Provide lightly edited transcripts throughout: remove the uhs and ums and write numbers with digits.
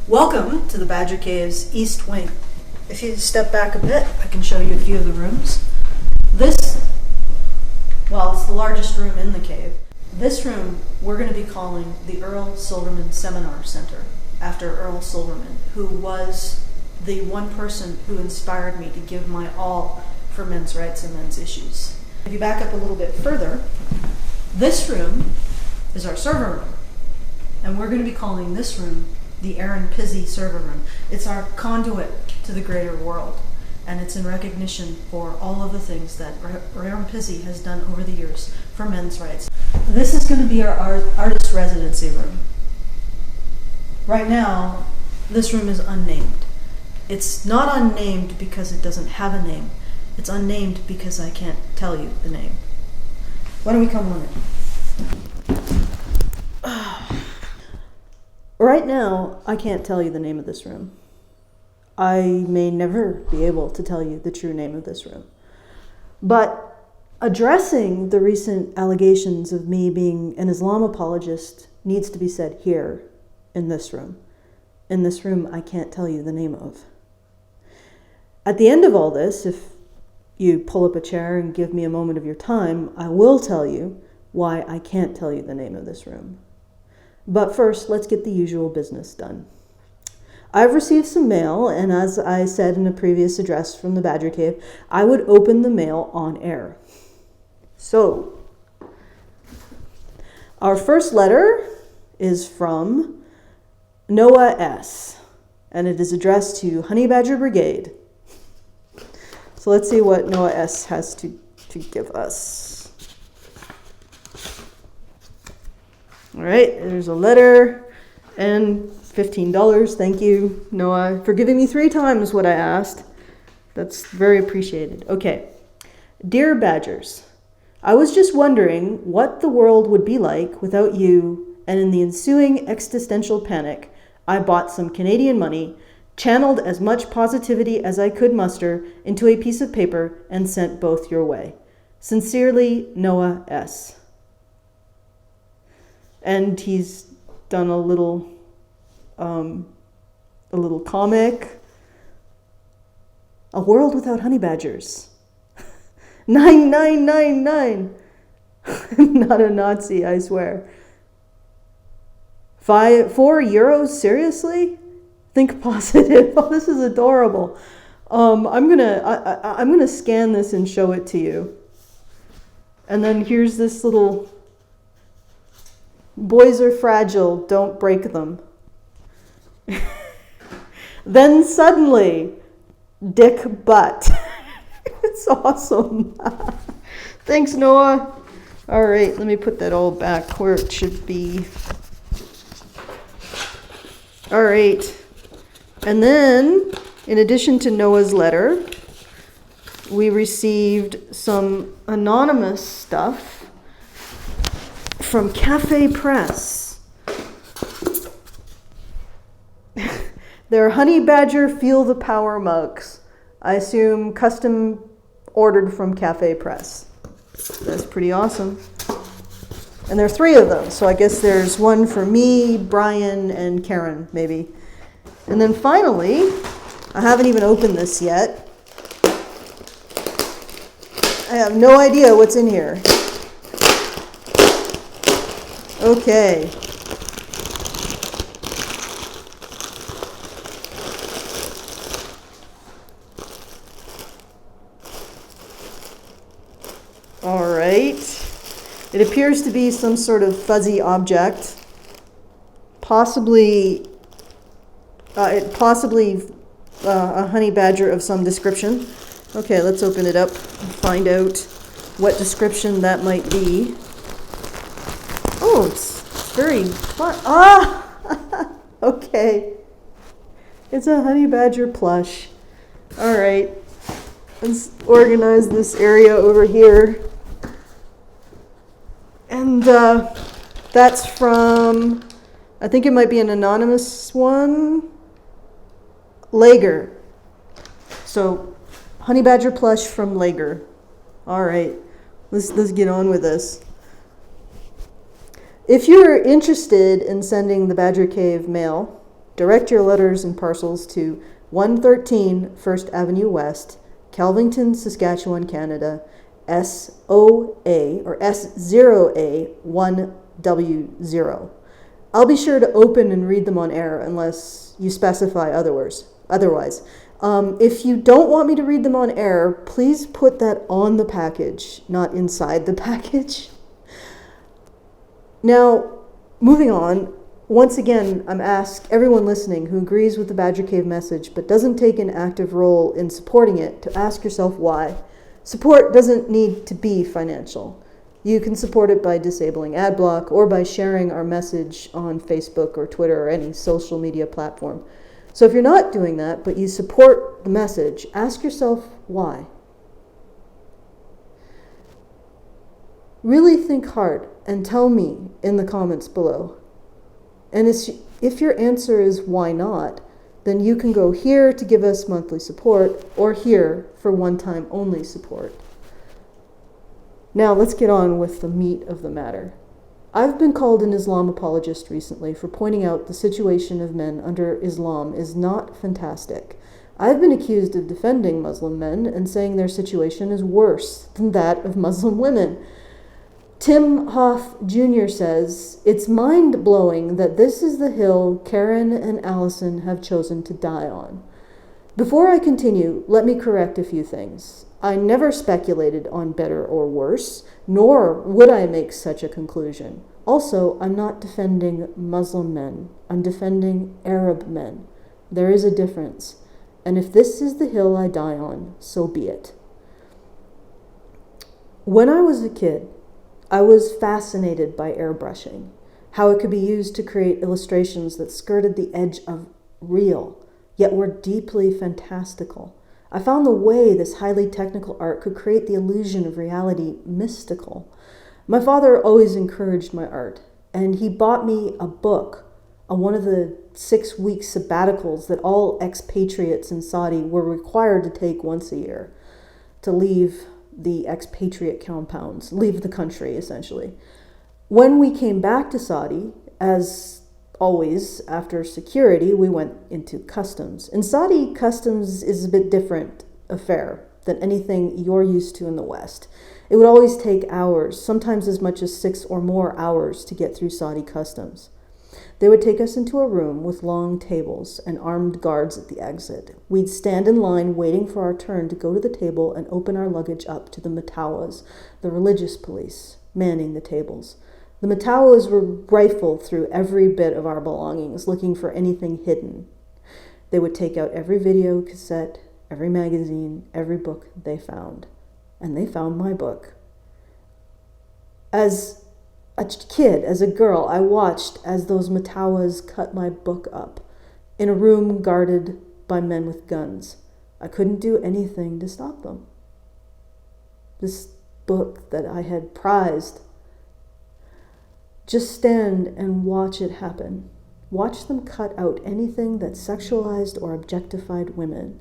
Welcome to the Badger Cave's East Wing. If you step back a bit, I can show you a few of the rooms. It's the largest room in the cave. This room we're going to be calling the Earl Silverman Seminar Center, after Earl Silverman, who was the one person who inspired me to give my all for men's rights and men's issues. If you back up a little bit further, this room is our server room, and we're going to be calling this room the Aaron Pizzi server room. It's our conduit to the greater world, and it's in recognition for all of the things that Aaron Pizzi has done over the years for men's rights. This is going to be our artist residency room. Right now, this room is unnamed. It's not unnamed because it doesn't have a name. It's unnamed because I can't tell you the name. Why don't we come on in? Right now, I can't tell you the name of this room. I may never be able to tell you the true name of this room. But addressing the recent allegations of me being an Islam apologist needs to be said here, in this room. In this room, I can't tell you the name of. At the end of all this, if you pull up a chair and give me a moment of your time, I will tell you why I can't tell you the name of this room. But first, let's get the usual business done. I've received some mail, and as I said in a previous address from the Badger Cave, I would open the mail on air. So, our first letter is from Noah S., and it is addressed to Honey Badger Brigade. So let's see what Noah S. has to give us. All right, there's a letter and $15. Thank you, Noah, for giving me 3 times what I asked. That's very appreciated. Okay. Dear Badgers, I was just wondering what the world would be like without you, and in the ensuing existential panic, I bought some Canadian money, channeled as much positivity as I could muster into a piece of paper, and sent both your way. Sincerely, Noah S. And he's done a little comic. A world without honey badgers. 9999. Not a Nazi, I swear. 4 euros, seriously? Think positive. Oh, this is adorable. I'm gonna scan this and show it to you. And then here's this little. Boys are fragile, don't break them. Then suddenly, dick butt. It's awesome. Thanks, Noah. All right, let me put that all back where it should be. All right. And then, in addition to Noah's letter, we received some anonymous stuff from Cafe Press. They're Honey Badger Feel the Power mugs. I assume custom ordered from Cafe Press. That's pretty awesome. And there are 3 of them, so I guess there's one for me, Brian, and Karen, maybe. And then finally, I haven't even opened this yet. I have no idea what's in here. Okay. All right. It appears to be some sort of fuzzy object. Possibly a honey badger of some description. Okay, let's open it up and find out what description that might be. Oh, it's very fun. Ah! Okay. It's a honey badger plush. All right. Let's organize this area over here. And that's from, I think it might be an anonymous one. Lager. So, honey badger plush from Lager. All right. Let's get on with this. If you're interested in sending the Badger Cave mail, Direct your letters and parcels to 113 First Avenue West, Kelvington, Saskatchewan, Canada, SOA or S0A1W0. I'll be sure to open and read them on air unless you specify otherwise. If you don't want me to read them on air, please put that on the package, not inside the package. Now, moving on, once again, I'm asked everyone listening who agrees with the Badger Cave message but doesn't take an active role in supporting it to ask yourself why. Support doesn't need to be financial. You can support it by disabling ad block or by sharing our message on Facebook or Twitter or any social media platform. So if you're not doing that, but you support the message, ask yourself why. Really think hard and tell me in the comments below. And if your answer is why not, then you can go here to give us monthly support or here for one-time only support. Now let's get on with the meat of the matter. I've been called an Islam apologist recently for pointing out the situation of men under Islam is not fantastic. I've been accused of defending Muslim men and saying their situation is worse than that of Muslim women. Tim Hoff Jr. says, "It's mind-blowing that this is the hill Karen and Allison have chosen to die on." Before I continue, let me correct a few things. I never speculated on better or worse, nor would I make such a conclusion. Also, I'm not defending Muslim men. I'm defending Arab men. There is a difference. And if this is the hill I die on, so be it. When I was a kid, I was fascinated by airbrushing, how it could be used to create illustrations that skirted the edge of real, yet were deeply fantastical. I found the way this highly technical art could create the illusion of reality mystical. My father always encouraged my art, and he bought me a book on one of the 6-week sabbaticals that all expatriates in Saudi were required to take once a year to leave the expatriate compounds, leave the country, essentially. When we came back to Saudi, as always, after security, we went into customs. In Saudi, customs is a bit different affair than anything you're used to in the West. It would always take hours, sometimes as much as 6 or more hours to get through Saudi customs. They would take us into a room with long tables and armed guards at the exit. We'd stand in line waiting for our turn to go to the table and open our luggage up to the matawas, the religious police, manning the tables. The matawas were rifled through every bit of our belongings, looking for anything hidden. They would take out every video cassette, every magazine, every book they found. And they found my book. As a kid, as a girl, I watched as those matawas cut my book up in a room guarded by men with guns. I couldn't do anything to stop them. This book that I had prized, just stand and watch it happen. Watch them cut out anything that sexualized or objectified women.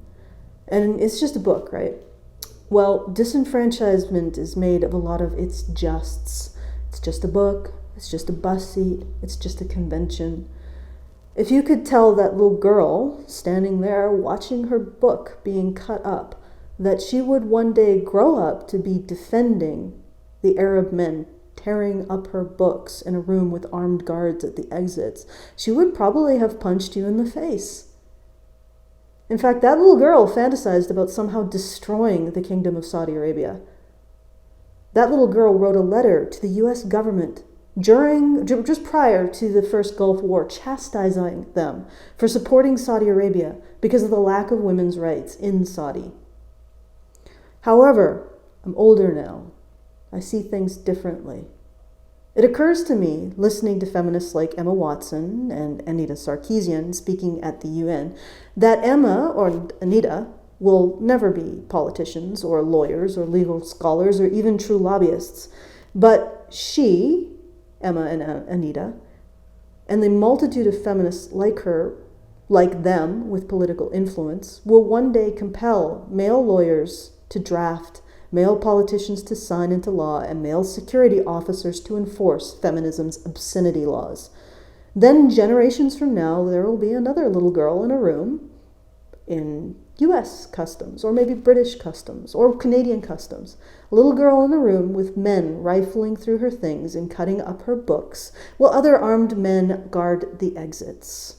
And it's just a book, right? Well, disenfranchisement is made of a lot of it's justs. It's just a book, it's just a bus seat, it's just a convention. If you could tell that little girl standing there watching her book being cut up, that she would one day grow up to be defending the Arab men tearing up her books in a room with armed guards at the exits, she would probably have punched you in the face. In fact, that little girl fantasized about somehow destroying the Kingdom of Saudi Arabia. That little girl wrote a letter to the U.S. government just prior to the first Gulf War, chastising them for supporting Saudi Arabia because of the lack of women's rights in Saudi. However, I'm older now. I see things differently. It occurs to me, listening to feminists like Emma Watson and Anita Sarkeesian speaking at the UN, that Emma or Anita will never be politicians or lawyers or legal scholars or even true lobbyists. But she, Emma and Anita, and the multitude of feminists like her, like them with political influence, will one day compel male lawyers to draft, male politicians to sign into law, and male security officers to enforce feminism's obscenity laws. Then generations from now, there will be another little girl in a room in US customs, or maybe British customs, or Canadian customs. A little girl in a room with men rifling through her things and cutting up her books, while other armed men guard the exits.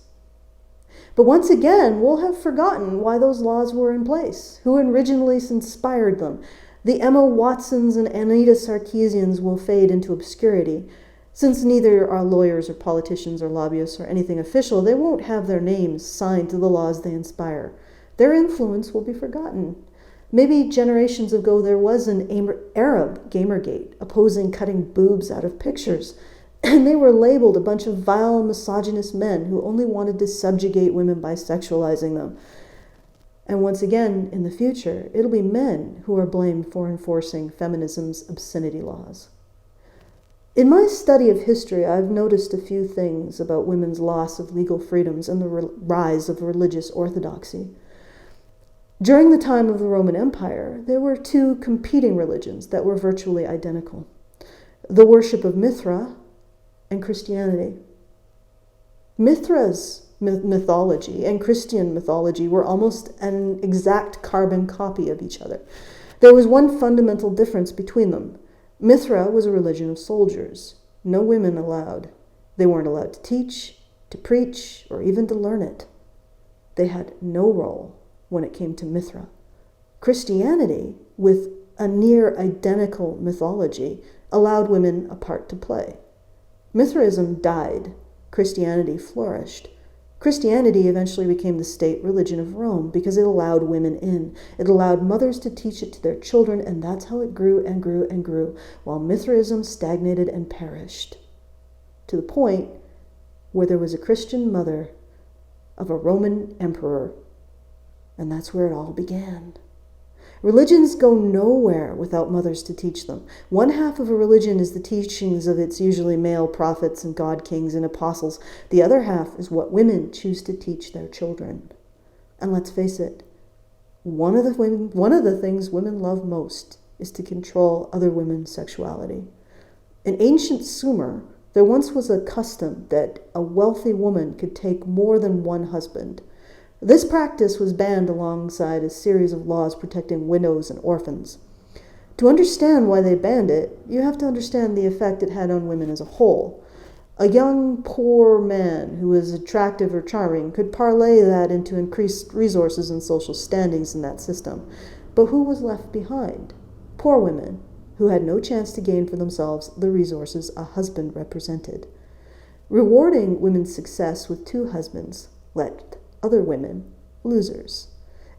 But once again, we'll have forgotten why those laws were in place, who originally inspired them. The Emma Watsons and Anita Sarkeesians will fade into obscurity. Since neither are lawyers or politicians or lobbyists or anything official, they won't have their names signed to the laws they inspire. Their influence will be forgotten. Maybe generations ago there was an Arab Gamergate opposing cutting boobs out of pictures, and they were labeled a bunch of vile, misogynist men who only wanted to subjugate women by sexualizing them. And once again, in the future, it'll be men who are blamed for enforcing feminism's obscenity laws. In my study of history, I've noticed a few things about women's loss of legal freedoms and the rise of religious orthodoxy. During the time of the Roman Empire, there were two competing religions that were virtually identical: the worship of Mithra and Christianity. Mithra's mythology and Christian mythology were almost an exact carbon copy of each other. There was one fundamental difference between them. Mithra was a religion of soldiers, no women allowed. They weren't allowed to teach, to preach, or even to learn it. They had no role when it came to Mithra. Christianity, with a near identical mythology, allowed women a part to play. Mithraism died. Christianity flourished. Christianity eventually became the state religion of Rome because it allowed women in. It allowed mothers to teach it to their children, and that's how it grew and grew and grew, while Mithraism stagnated and perished, to the point where there was a Christian mother of a Roman emperor, and that's where it all began. Religions go nowhere without mothers to teach them. One half of a religion is the teachings of its usually male prophets and god kings and apostles. The other half is what women choose to teach their children. And let's face it, one of the things women love most is to control other women's sexuality. In ancient Sumer, there once was a custom that a wealthy woman could take more than one husband. This practice was banned alongside a series of laws protecting widows and orphans. To understand why they banned it, you have to understand the effect it had on women as a whole. A young, poor man who was attractive or charming could parlay that into increased resources and social standings in that system. But who was left behind? Poor women, who had no chance to gain for themselves the resources a husband represented. Rewarding women's success with two husbands left other women losers.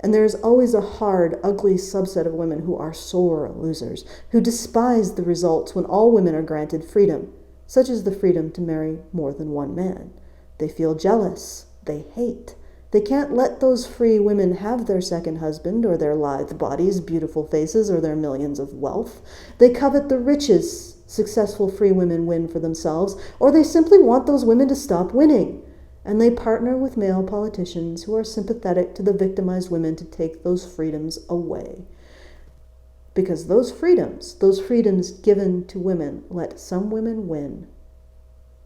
And there is always a hard, ugly subset of women who are sore losers, who despise the results when all women are granted freedom, such as the freedom to marry more than one man. They feel jealous. They hate. They can't let those free women have their second husband, or their lithe bodies, beautiful faces, or their millions of wealth. They covet the riches successful free women win for themselves, or they simply want those women to stop winning. And they partner with male politicians who are sympathetic to the victimized women to take those freedoms away. Because those freedoms given to women, let some women win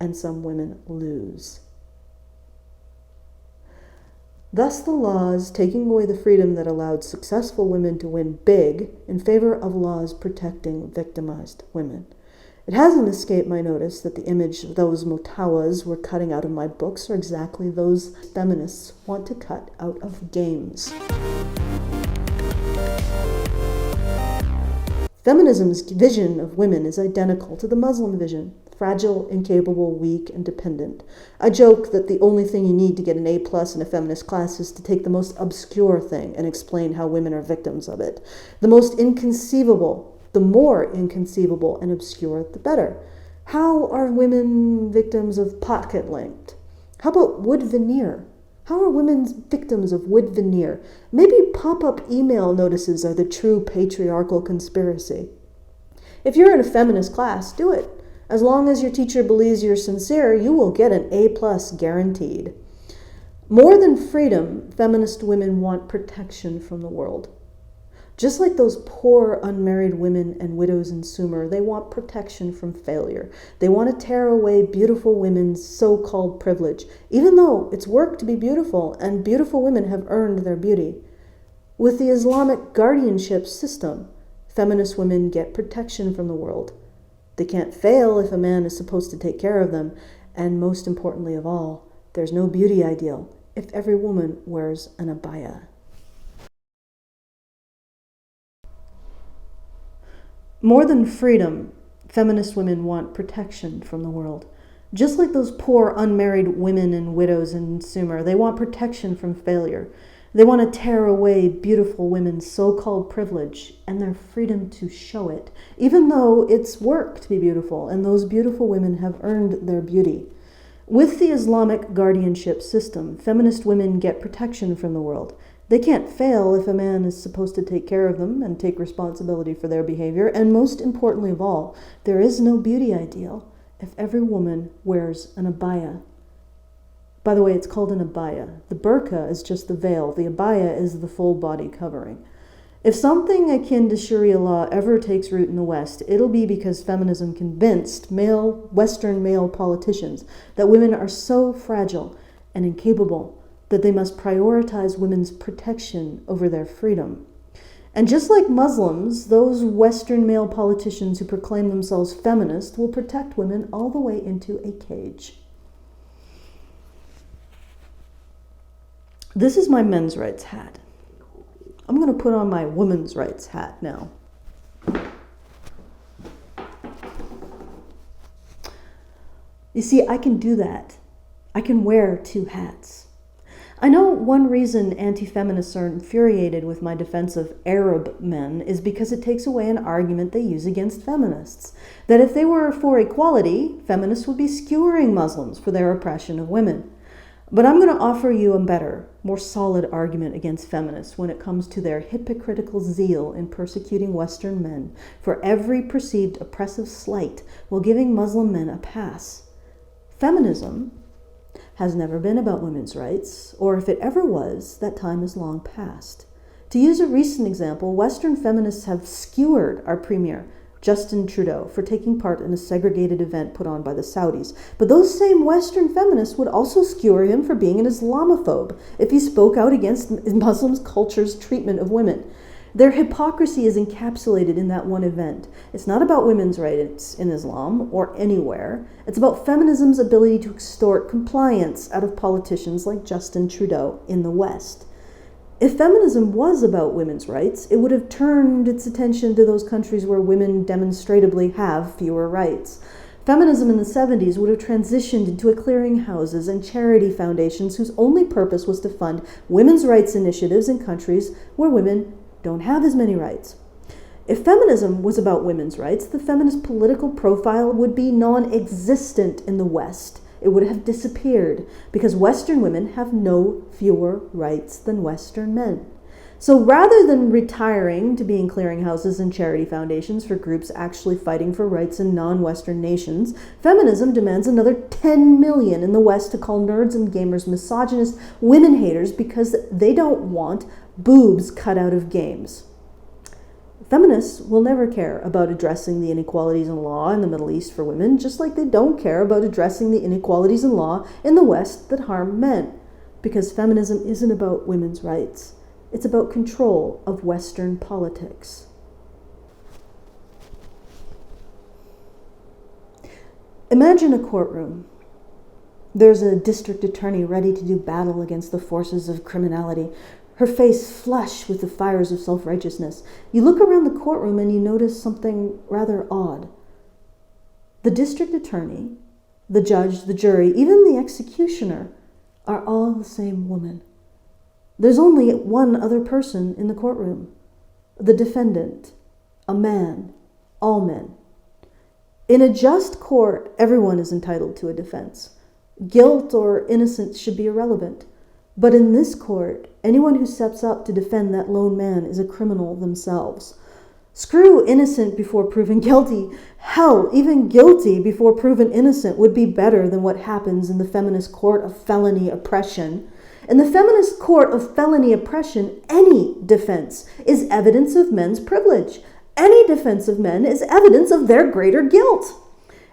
and some women lose. Thus the laws taking away the freedom that allowed successful women to win big in favor of laws protecting victimized women. It hasn't escaped my notice that the image of those motawas we're cutting out of my books are exactly those feminists want to cut out of games. Feminism's vision of women is identical to the Muslim vision: fragile, incapable, weak, and dependent. I joke that the only thing you need to get an A+ in a feminist class is to take the most obscure thing and explain how women are victims of it. The more inconceivable and obscure, the better. How are women victims of pocket linked? How about wood veneer? How are women victims of wood veneer? Maybe pop-up email notices are the true patriarchal conspiracy. If you're in a feminist class, do it. As long as your teacher believes you're sincere, you will get an A+ guaranteed. More than freedom, feminist women want protection from the world. Just like those poor unmarried women and widows in Sumer, they want protection from failure. They want to tear away beautiful women's so-called privilege, even though it's work to be beautiful, and beautiful women have earned their beauty. With the Islamic guardianship system, feminist women get protection from the world. They can't fail if a man is supposed to take care of them, and most importantly of all, there's no beauty ideal if every woman wears an abaya. More than freedom, feminist women want protection from the world. Just like those poor unmarried women and widows in Sumer, they want protection from failure. They want to tear away beautiful women's so-called privilege and their freedom to show it, even though it's work to be beautiful, and those beautiful women have earned their beauty. With the Islamic guardianship system, feminist women get protection from the world. They can't fail if a man is supposed to take care of them and take responsibility for their behavior. And most importantly of all, there is no beauty ideal if every woman wears an abaya. By the way, it's called an abaya. The burqa is just the veil. The abaya is the full body covering. If something akin to Sharia law ever takes root in the West, it'll be because feminism convinced Western male politicians that women are so fragile and incapable that they must prioritize women's protection over their freedom. And just like Muslims, those Western male politicians who proclaim themselves feminist will protect women all the way into a cage. This is my men's rights hat. I'm going to put on my women's rights hat now. You see, I can do that. I can wear two hats. I know one reason anti-feminists are infuriated with my defense of Arab men is because it takes away an argument they use against feminists. That if they were for equality, feminists would be skewering Muslims for their oppression of women. But I'm going to offer you a better, more solid argument against feminists when it comes to their hypocritical zeal in persecuting Western men for every perceived oppressive slight while giving Muslim men a pass. Feminism has never been about women's rights, or if it ever was, that time is long past. To use a recent example, Western feminists have skewered our premier, Justin Trudeau, for taking part in a segregated event put on by the Saudis. But those same Western feminists would also skewer him for being an Islamophobe if he spoke out against Muslim culture's treatment of women. Their hypocrisy is encapsulated in that one event. It's not about women's rights in Islam or anywhere. It's about feminism's ability to extort compliance out of politicians like Justin Trudeau in the West. If feminism was about women's rights, it would have turned its attention to those countries where women demonstrably have fewer rights. Feminism in the 70s would have transitioned into a clearinghouses and charity foundations whose only purpose was to fund women's rights initiatives in countries where women don't have as many rights. If feminism was about women's rights, the feminist political profile would be non-existent in the West. It would have disappeared because Western women have no fewer rights than Western men. So rather than retiring to being clearinghouses and charity foundations for groups actually fighting for rights in non-Western nations, feminism demands another 10 million in the West to call nerds and gamers misogynist women haters because they don't want boobs cut out of games. Feminists will never care about addressing the inequalities in law in the Middle East for women, just like they don't care about addressing the inequalities in law in the West that harm men, because feminism isn't about women's rights. It's about control of Western politics. Imagine a courtroom. There's a district attorney ready to do battle against the forces of criminality, her face flush with the fires of self-righteousness. You look around the courtroom and you notice something rather odd. The district attorney, the judge, the jury, even the executioner are all the same woman. There's only one other person in the courtroom, the defendant, a man, all men. In a just court, everyone is entitled to a defense. Guilt or innocence should be irrelevant. But in this court, anyone who steps up to defend that lone man is a criminal themselves. Screw innocent before proven guilty. Hell, even guilty before proven innocent would be better than what happens in the feminist court of felony oppression. In the feminist court of felony oppression, any defense is evidence of men's privilege. Any defense of men is evidence of their greater guilt.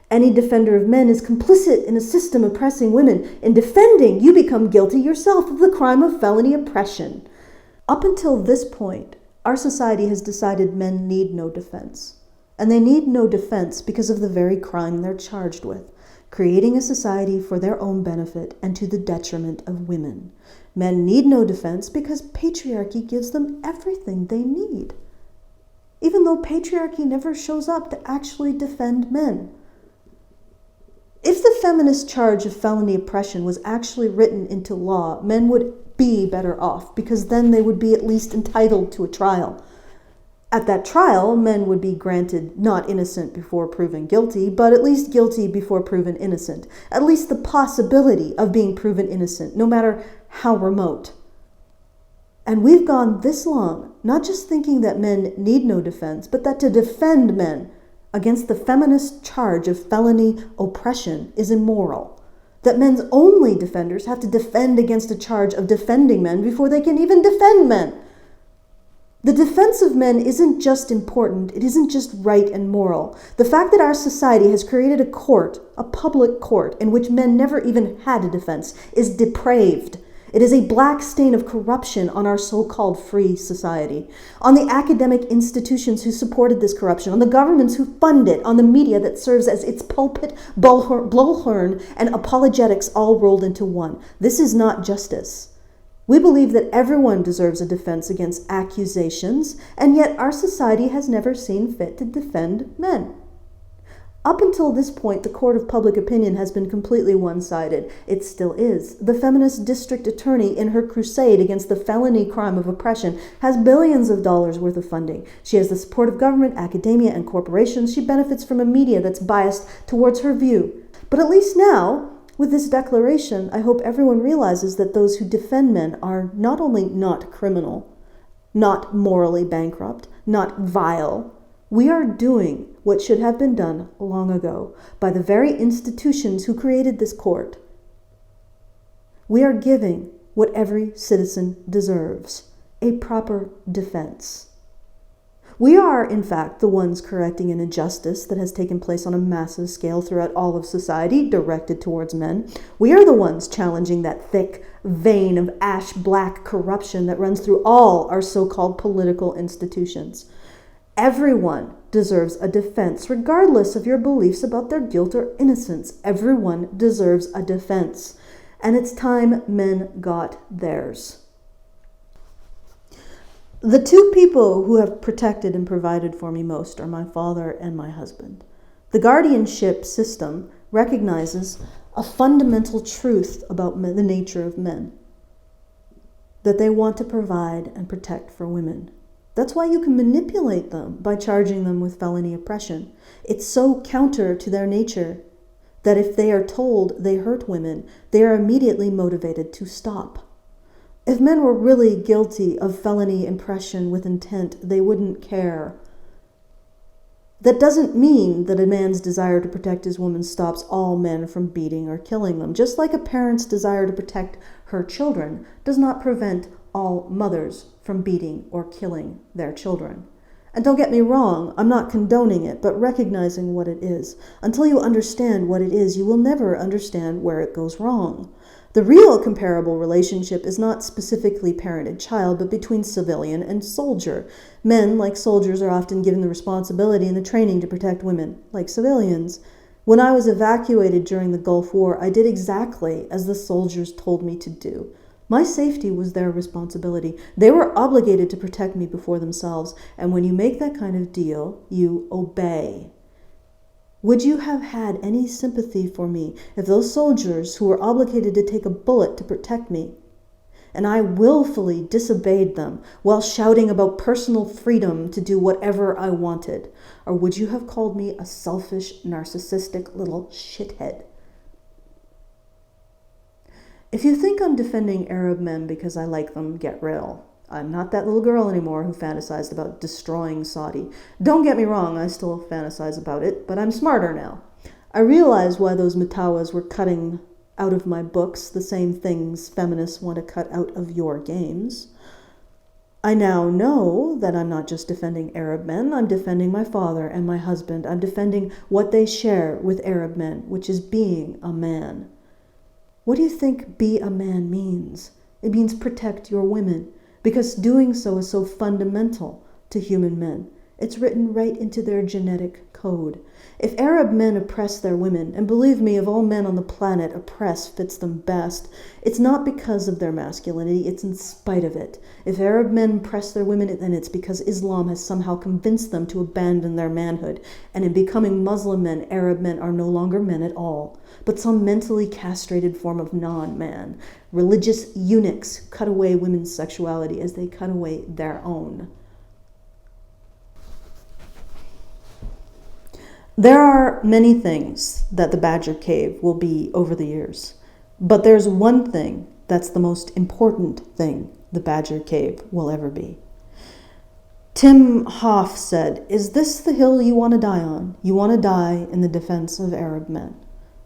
Any defender of men is complicit in a system oppressing women. In defending, you become guilty yourself of the crime of felony oppression. Up until this point, our society has decided men need no defense. And they need no defense because of the very crime they're charged with, creating a society for their own benefit and to the detriment of women. Men need no defense because patriarchy gives them everything they need, even though patriarchy never shows up to actually defend men. If the feminist charge of felony oppression was actually written into law, men would be better off because then they would be at least entitled to a trial. At that trial, men would be granted not innocent before proven guilty, but at least guilty before proven innocent. At least the possibility of being proven innocent, no matter how remote. And we've gone this long, not just thinking that men need no defense, but that to defend men against the feminist charge of felony oppression is immoral. That men's only defenders have to defend against a charge of defending men before they can even defend men. The defense of men isn't just important, it isn't just right and moral. The fact that our society has created a court, a public court, in which men never even had a defense, is depraved. It is a black stain of corruption on our so-called free society, on the academic institutions who supported this corruption, on the governments who fund it, on the media that serves as its pulpit, blowhorn, and apologetics all rolled into one. This is not justice. We believe that everyone deserves a defense against accusations, and yet our society has never seen fit to defend men. Up until this point, the court of public opinion has been completely one-sided. It still is. The feminist district attorney, in her crusade against the felony crime of oppression, has billions of dollars worth of funding. She has the support of government, academia, and corporations. She benefits from a media that's biased towards her view. But at least now, with this declaration, I hope everyone realizes that those who defend men are not only not criminal, not morally bankrupt, not vile. We are doing what should have been done long ago by the very institutions who created this court. We are giving what every citizen deserves, a proper defense. We are, in fact, the ones correcting an injustice that has taken place on a massive scale throughout all of society, directed towards men. We are the ones challenging that thick vein of ash-black corruption that runs through all our so-called political institutions. Everyone deserves a defense, regardless of your beliefs about their guilt or innocence. Everyone deserves a defense. And it's time men got theirs. The two people who have protected and provided for me most are my father and my husband. The guardianship system recognizes a fundamental truth about the nature of men, that they want to provide and protect for women. That's why you can manipulate them by charging them with felony oppression. It's so counter to their nature that if they are told they hurt women, they are immediately motivated to stop. If men were really guilty of felony oppression with intent, they wouldn't care. That doesn't mean that a man's desire to protect his woman stops all men from beating or killing them, just like a parent's desire to protect her children does not prevent all mothers from beating or killing their children. And don't get me wrong, I'm not condoning it, but recognizing what it is. Until you understand what it is, you will never understand where it goes wrong. The real comparable relationship is not specifically parent-child, but between civilian and soldier. Men, like soldiers, are often given the responsibility and the training to protect women, like civilians. When I was evacuated during the Gulf War, I did exactly as the soldiers told me to do. My safety was their responsibility. They were obligated to protect me before themselves, and when you make that kind of deal, you obey. Would you have had any sympathy for me if those soldiers who were obligated to take a bullet to protect me, and I willfully disobeyed them while shouting about personal freedom to do whatever I wanted? Or would you have called me a selfish, narcissistic little shithead? If you think I'm defending Arab men because I like them, get real. I'm not that little girl anymore who fantasized about destroying Saudi. Don't get me wrong, I still fantasize about it, but I'm smarter now. I realize why those Mutawas were cutting out of my books the same things feminists want to cut out of your games. I now know that I'm not just defending Arab men, I'm defending my father and my husband. I'm defending what they share with Arab men, which is being a man. What do you think be a man means? It means protect your women, because doing so is so fundamental to human men. It's written right into their genetic code. If Arab men oppress their women, and believe me, of all men on the planet, oppress fits them best, it's not because of their masculinity, it's in spite of it. If Arab men oppress their women, then it's because Islam has somehow convinced them to abandon their manhood, and in becoming Muslim men, Arab men are no longer men at all, but some mentally castrated form of non-man. Religious eunuchs cut away women's sexuality as they cut away their own. There are many things that the Badger Cave will be over the years, but there's one thing that's the most important thing the Badger Cave will ever be. Tim Hoff said, "Is this the hill you want to die on? You want to die in the defense of Arab men?"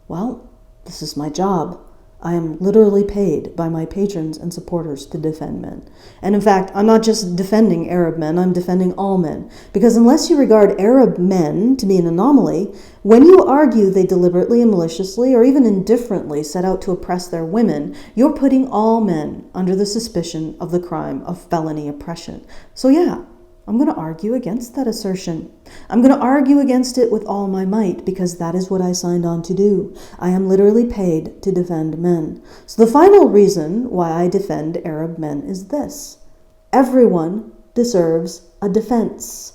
Well, this is my job. I am literally paid by my patrons and supporters to defend men. And in fact, I'm not just defending Arab men, I'm defending all men. Because unless you regard Arab men to be an anomaly, when you argue they deliberately and maliciously or even indifferently set out to oppress their women, you're putting all men under the suspicion of the crime of felony oppression. So yeah, I'm going to argue against that assertion. I'm going to argue against it with all my might because that is what I signed on to do. I am literally paid to defend men. So the final reason why I defend Arab men is this: everyone deserves a defense.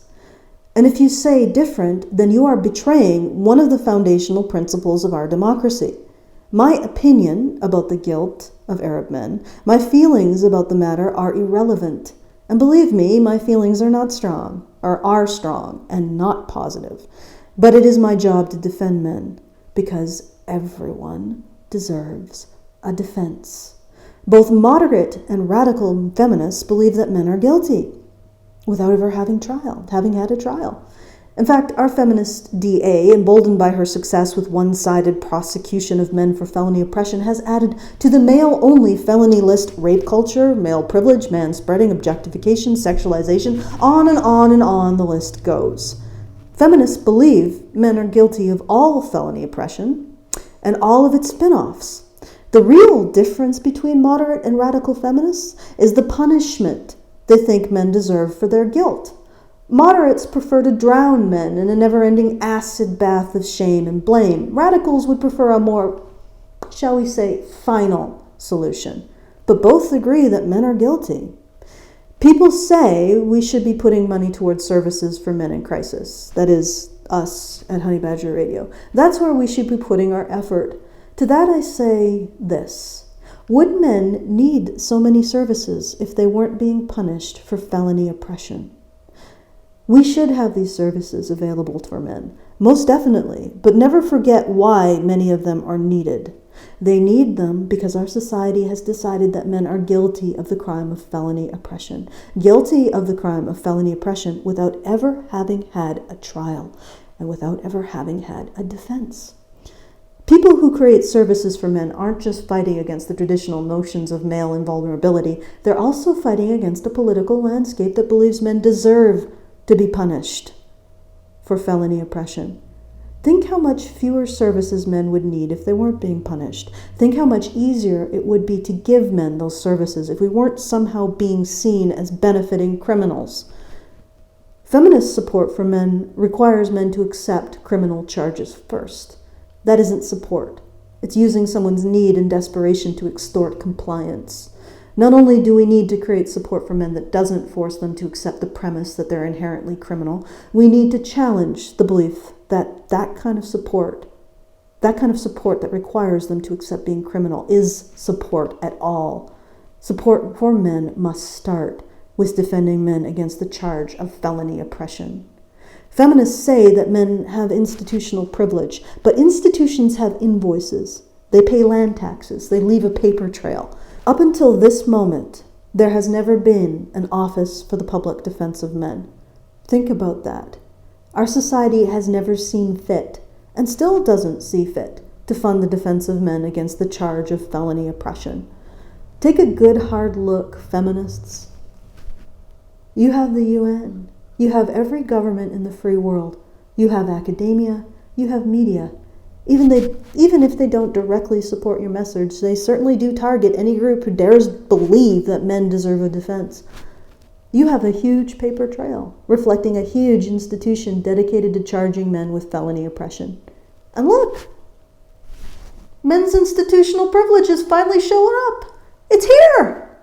And if you say different, then you are betraying one of the foundational principles of our democracy. My opinion about the guilt of Arab men, my feelings about the matter are irrelevant. And believe me, my feelings are not strong, or are strong and not positive. But it is my job to defend men, because everyone deserves a defense. Both moderate and radical feminists believe that men are guilty, without ever having had a trial. In fact, our feminist DA, emboldened by her success with one-sided prosecution of men for felony oppression, has added to the male-only felony list rape culture, male privilege, man-spreading, objectification, sexualization, on and on and on the list goes. Feminists believe men are guilty of all felony oppression and all of its spin-offs. The real difference between moderate and radical feminists is the punishment they think men deserve for their guilt. Moderates prefer to drown men in a never-ending acid bath of shame and blame. Radicals would prefer a more, shall we say, final solution. But both agree that men are guilty. People say we should be putting money towards services for men in crisis. That is, us at Honey Badger Radio. That's where we should be putting our effort. To that I say this: would men need so many services if they weren't being punished for felony oppression? We should have these services available for men, most definitely, but never forget why many of them are needed. They need them because our society has decided that men are guilty of the crime of felony oppression, guilty of the crime of felony oppression without ever having had a trial and without ever having had a defense. People who create services for men aren't just fighting against the traditional notions of male invulnerability, they're also fighting against a political landscape that believes men deserve to be punished for felony oppression. Think how much fewer services men would need if they weren't being punished. Think how much easier it would be to give men those services if we weren't somehow being seen as benefiting criminals. Feminist support for men requires men to accept criminal charges first. That isn't support. It's using someone's need and desperation to extort compliance. Not only do we need to create support for men that doesn't force them to accept the premise that they're inherently criminal, we need to challenge the belief that that kind of support that requires them to accept being criminal is support at all. Support for men must start with defending men against the charge of felony oppression. Feminists say that men have institutional privilege, but institutions have invoices. They pay land taxes. They leave a paper trail. Up until this moment, there has never been an office for the public defense of men. Think about that. Our society has never seen fit, and still doesn't see fit, to fund the defense of men against the charge of felony oppression. Take a good hard look, feminists. You have the UN. You have every government in the free world. You have academia. You have media. Even if they don't directly support your message, they certainly do target any group who dares believe that men deserve a defense. You have a huge paper trail, reflecting a huge institution dedicated to charging men with felony oppression. And look! Men's institutional privilege is finally showing up. It's here!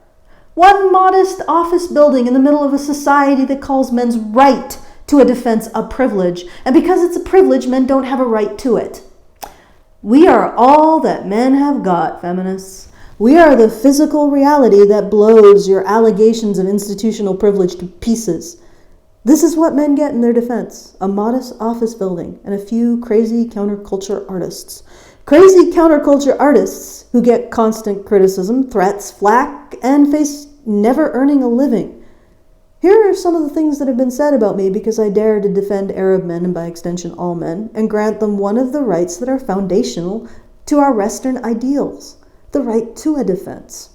One modest office building in the middle of a society that calls men's right to a defense a privilege, and because it's a privilege, men don't have a right to it. We are all that men have got, feminists. We are the physical reality that blows your allegations of institutional privilege to pieces. This is what men get in their defense: a modest office building and a few crazy counterculture artists. Crazy counterculture artists who get constant criticism, threats, flack, and face never earning a living. Here are some of the things that have been said about me because I dare to defend Arab men, and by extension all men, and grant them one of the rights that are foundational to our Western ideals: the right to a defense.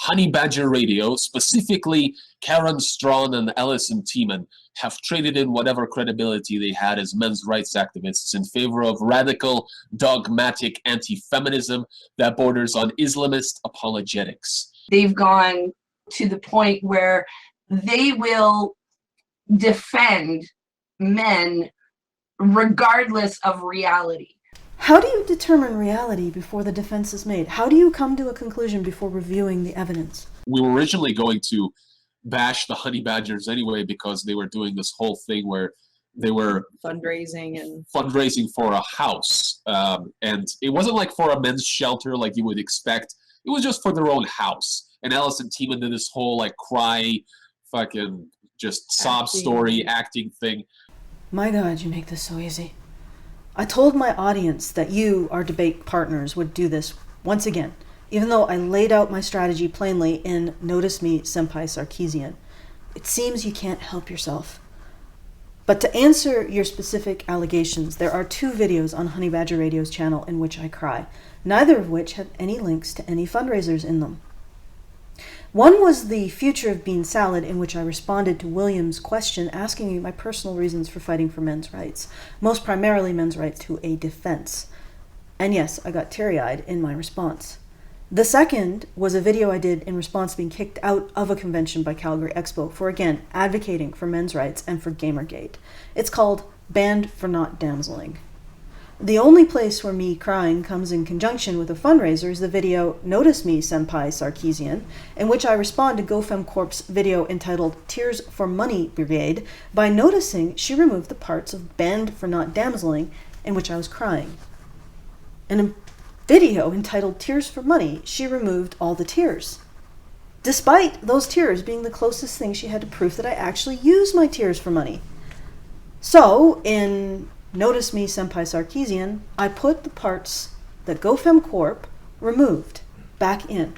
Honey Badger Radio, specifically Karen Strawn and Alison Tiemann, have traded in whatever credibility they had as men's rights activists in favor of radical, dogmatic anti-feminism that borders on Islamist apologetics. They've gone to the point where they will defend men regardless of reality. How do you determine reality before the defense is made? How do you come to a conclusion before reviewing the evidence? We were originally going to bash the Honey Badgers anyway because they were doing this whole thing where they were fundraising for a house. And it wasn't like for a men's shelter like you would expect. It was just for their own house. And Alison Tiemann did this whole like cry, fucking just sob story acting thing. My God, you make this so easy. I told my audience that you, our debate partners, would do this once again, even though I laid out my strategy plainly in Notice Me, Senpai Sarkeesian. It seems you can't help yourself. But to answer your specific allegations, there are 2 videos on Honey Badger Radio's channel in which I cry, neither of which have any links to any fundraisers in them. One was the Future of Bean Salad, in which I responded to William's question asking me my personal reasons for fighting for men's rights, most primarily men's right to a defense. And yes, I got teary-eyed in my response. The second was a video I did in response to being kicked out of a convention by Calgary Expo for, again, advocating for men's rights and for Gamergate. It's called Banned for Not Damseling. The only place where me crying comes in conjunction with a fundraiser is the video Notice Me, Senpai Sarkeesian, in which I respond to GoFemCorp's video entitled Tears for Money Brigade by noticing she removed the parts of Banned for Not Damseling in which I was crying. In a video entitled Tears for Money, she removed all the tears, despite those tears being the closest thing she had to proof that I actually use my tears for money. So, in Notice Me, Senpai Sarkeesian, I put the parts that GoFemCorp removed back in.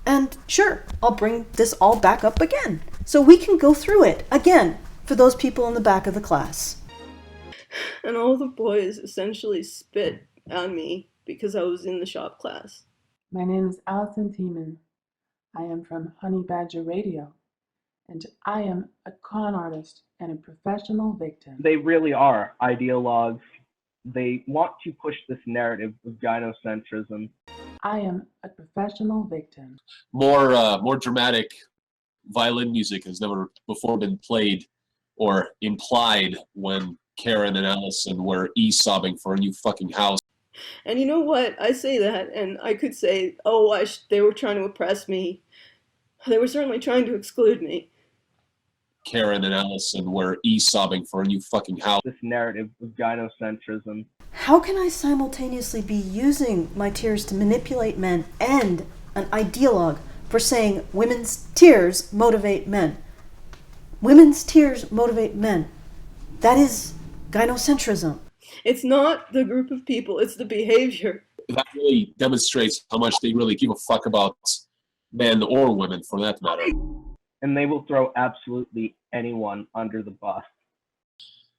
And sure, I'll bring this all back up again, so we can go through it again for those people in the back of the class. And all the boys essentially spit on me because I was in the shop class. My name is Alison Tiemann. I am from Honey Badger Radio, and I am a con artist and a professional victim. They really are ideologues. They want to push this narrative of gynocentrism. I am a professional victim. More dramatic violin music has never before been played or implied when Karen and Allison were sobbing for a new fucking house. And you know what? I say that, and I could say, oh, they were trying to oppress me. They were certainly trying to exclude me. Karen and Allison were sobbing for a new fucking house. This narrative of gynocentrism. How can I simultaneously be using my tears to manipulate men and an ideologue for saying women's tears motivate men? Women's tears motivate men. That is gynocentrism. It's not the group of people, it's the behavior. That really demonstrates how much they really give a fuck about men or women, for that matter. And they will throw absolutely anyone under the bus.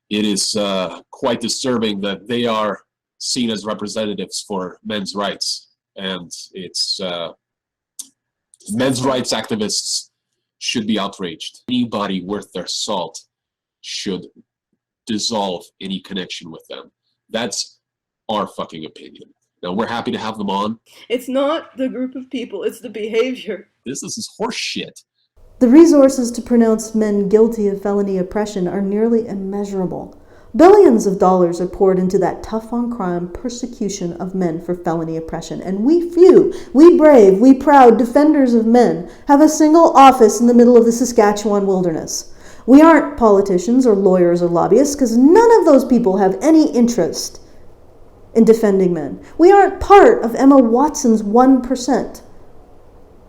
It is quite disturbing that they are seen as representatives for men's rights, and it's men's rights activists should be outraged. Anybody worth their salt should dissolve any connection with them. That's our fucking opinion. Now, we're happy to have them on. It's not the group of people, it's the behavior. This is horse shit. The resources to pronounce men guilty of felony oppression are nearly immeasurable. Billions of dollars are poured into that tough-on-crime persecution of men for felony oppression, and we few, we brave, we proud defenders of men have a single office in the middle of the Saskatchewan wilderness. We aren't politicians or lawyers or lobbyists, because none of those people have any interest in defending men. We aren't part of Emma Watson's 1%.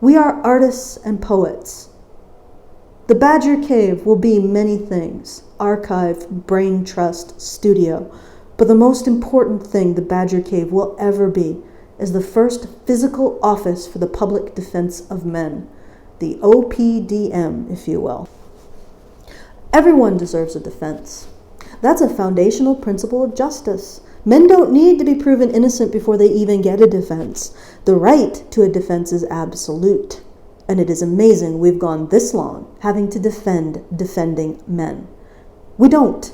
We are artists and poets. The Badger Cave will be many things: archive, brain trust, studio. But the most important thing the Badger Cave will ever be is the first physical office for the public defense of men. The OPDM, if you will. Everyone deserves a defense. That's a foundational principle of justice. Men don't need to be proven innocent before they even get a defense. The right to a defense is absolute. And it is amazing we've gone this long having to defend defending men. We don't.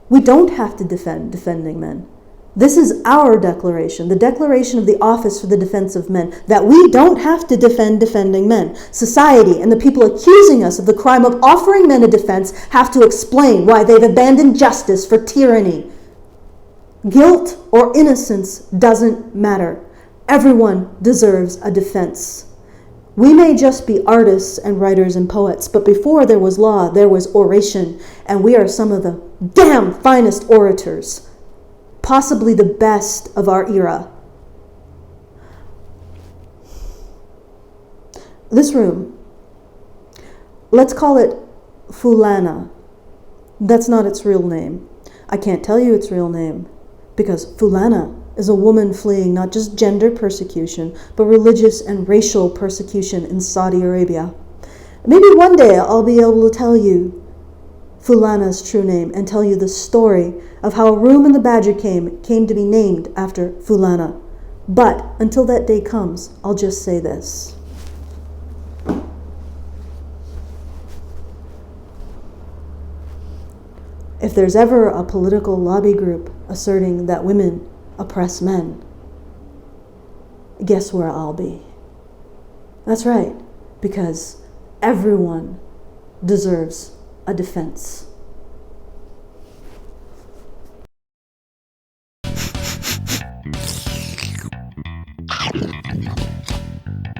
We don't have to defend defending men. This is our declaration, the Declaration of the Office for the Defense of Men, that we don't have to defend defending men. Society and the people accusing us of the crime of offering men a defense have to explain why they've abandoned justice for tyranny. Guilt or innocence doesn't matter. Everyone deserves a defense. We may just be artists and writers and poets, but before there was law, there was oration, and we are some of the damn finest orators, possibly the best of our era. This room, let's call it Fulana. That's not its real name. I can't tell you its real name, because Fulana is a woman fleeing not just gender persecution, but religious and racial persecution in Saudi Arabia. Maybe one day I'll be able to tell you Fulana's true name and tell you the story of how a room in the Badger Cave came to be named after Fulana. But until that day comes, I'll just say this. If there's ever a political lobby group asserting that women oppress men, guess where I'll be? That's right, because everyone deserves a defense.